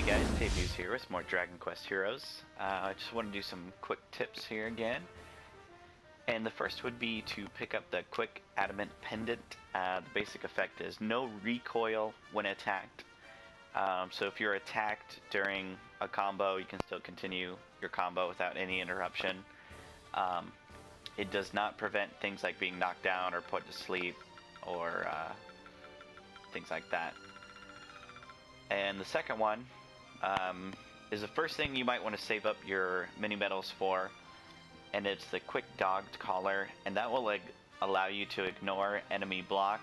Hey guys, Tavius here with more Dragon Quest Heroes. I just want to do some quick tips here again. And the first would be to pick up the quick adamant pendant. The basic effect is no recoil when attacked. So if you're attacked during a combo, you can still continue your combo without any interruption. It does not prevent things like being knocked down or put to sleep or things like that. And the second one is the first thing you might want to save up your mini medals for, and it's the quick dogged collar, and that will allow you to ignore enemy block.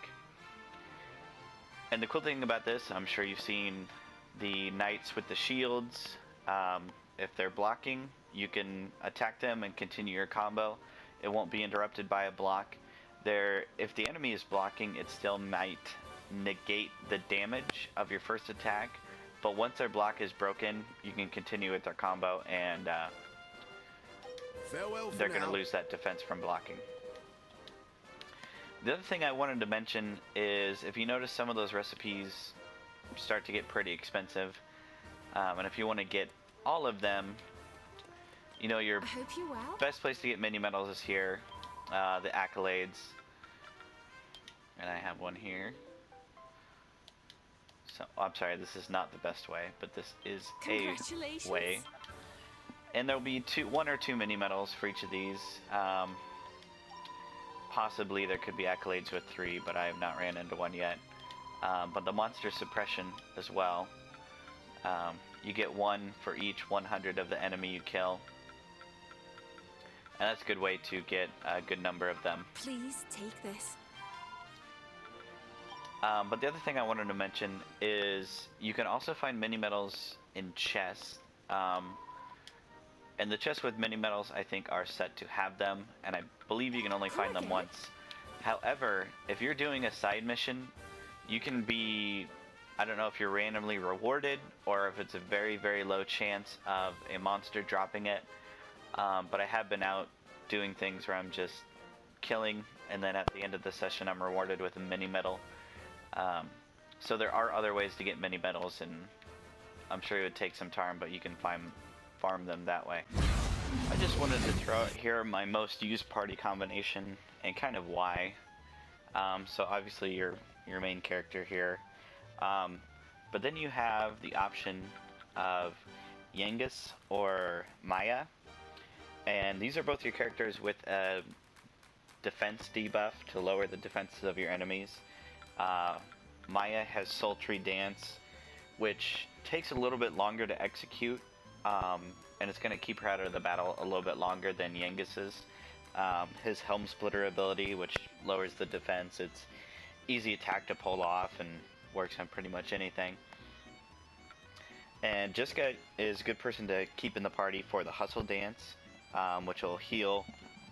And the cool thing about this, I'm sure you've seen the knights with the shields. If they're blocking, you can attack them and continue your combo. It won't be interrupted by a block. If the enemy is blocking, it still might negate the damage of your first attack, but once their block is broken, you can continue with their combo, and they're going to lose that defense from blocking. The other thing I wanted to mention is, if you notice, some of those recipes start to get pretty expensive, and if you want to get all of them, you know, your best place to get mini medals is here, the accolades, and I have one here. So, I'm sorry, this is not the best way, but this is a way. And there'll be one or two mini medals for each of these. Possibly there could be accolades with 3, but I have not ran into one yet. But the monster suppression as well. You get 1 for each 100 of the enemy you kill. And that's a good way to get a good number of them. Please take this. But the other thing I wanted to mention is you can also find mini medals in chests. And the chests with mini medals, I think, are set to have them, and I believe you can only find them once. However, if you're doing a side mission, you can be, I don't know if you're randomly rewarded or if it's a very, very low chance of a monster dropping it. But I have been out doing things where I'm just killing, and then at the end of the session I'm rewarded with a mini medal. So there are other ways to get mini medals, and I'm sure it would take some time, but you can farm them that way. I just wanted to throw out here my most used party combination and kind of why. So obviously your main character here, but then you have the option of Yengus or Maya, and these are both your characters with a defense debuff to lower the defenses of your enemies. Maya has Sultry Dance, which takes a little bit longer to execute, and it's going to keep her out of the battle a little bit longer than Yengus's. His Helm Splitter ability, which lowers the defense, it's easy attack to pull off and works on pretty much anything. And Jessica is a good person to keep in the party for the Hustle Dance, which will heal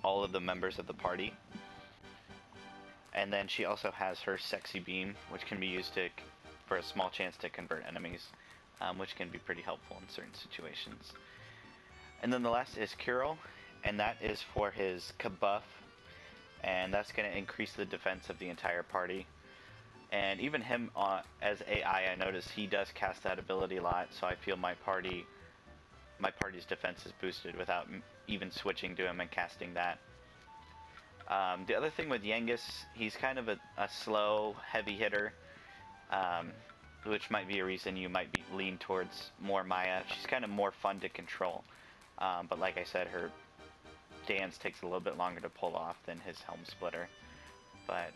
all of the members of the party. And then she also has her Sexy Beam, which can be used for a small chance to convert enemies, which can be pretty helpful in certain situations. And then the last is Kuro, and that is for his Kabuff, and that's going to increase the defense of the entire party. And even him as AI, I notice he does cast that ability a lot, so I feel my party's defense is boosted without even switching to him and casting that. The other thing with Yengus, he's kind of a slow, heavy hitter, which might be a reason you might lean towards more Maya. She's kind of more fun to control, but like I said, her dance takes a little bit longer to pull off than his Helm Splitter. But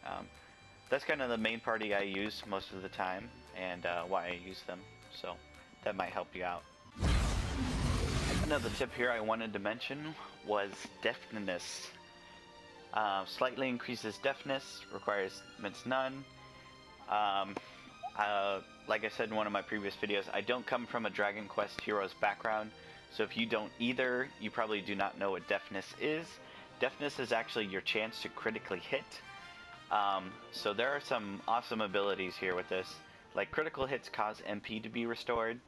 that's kind of the main party I use most of the time, and why I use them, so that might help you out. Another tip here I wanted to mention was Deftness. Slightly increases deafness, requires mince none. Like I said in one of my previous videos, I don't come from a Dragon Quest Heroes background, so if you don't either, you probably do not know what deafness is. Deafness is actually your chance to critically hit. So there are some awesome abilities here with this. Like critical hits cause MP to be restored.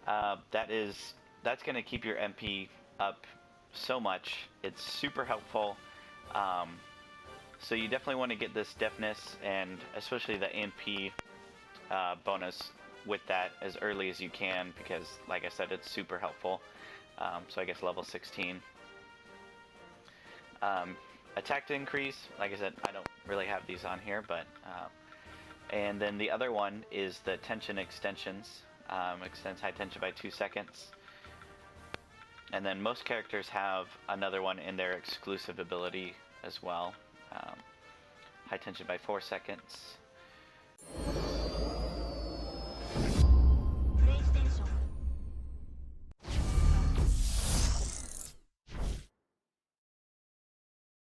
That's going to keep your MP up so much. It's super helpful. So you definitely want to get this deafness, and especially the MP bonus with that as early as you can because, like I said, it's super helpful. So I guess level 16. Attack to increase, like I said, I don't really have these on here, but and then the other one is the tension extensions. Extends high tension by 2 seconds. And then most characters have another one in their exclusive ability as well. High tension by 4 seconds.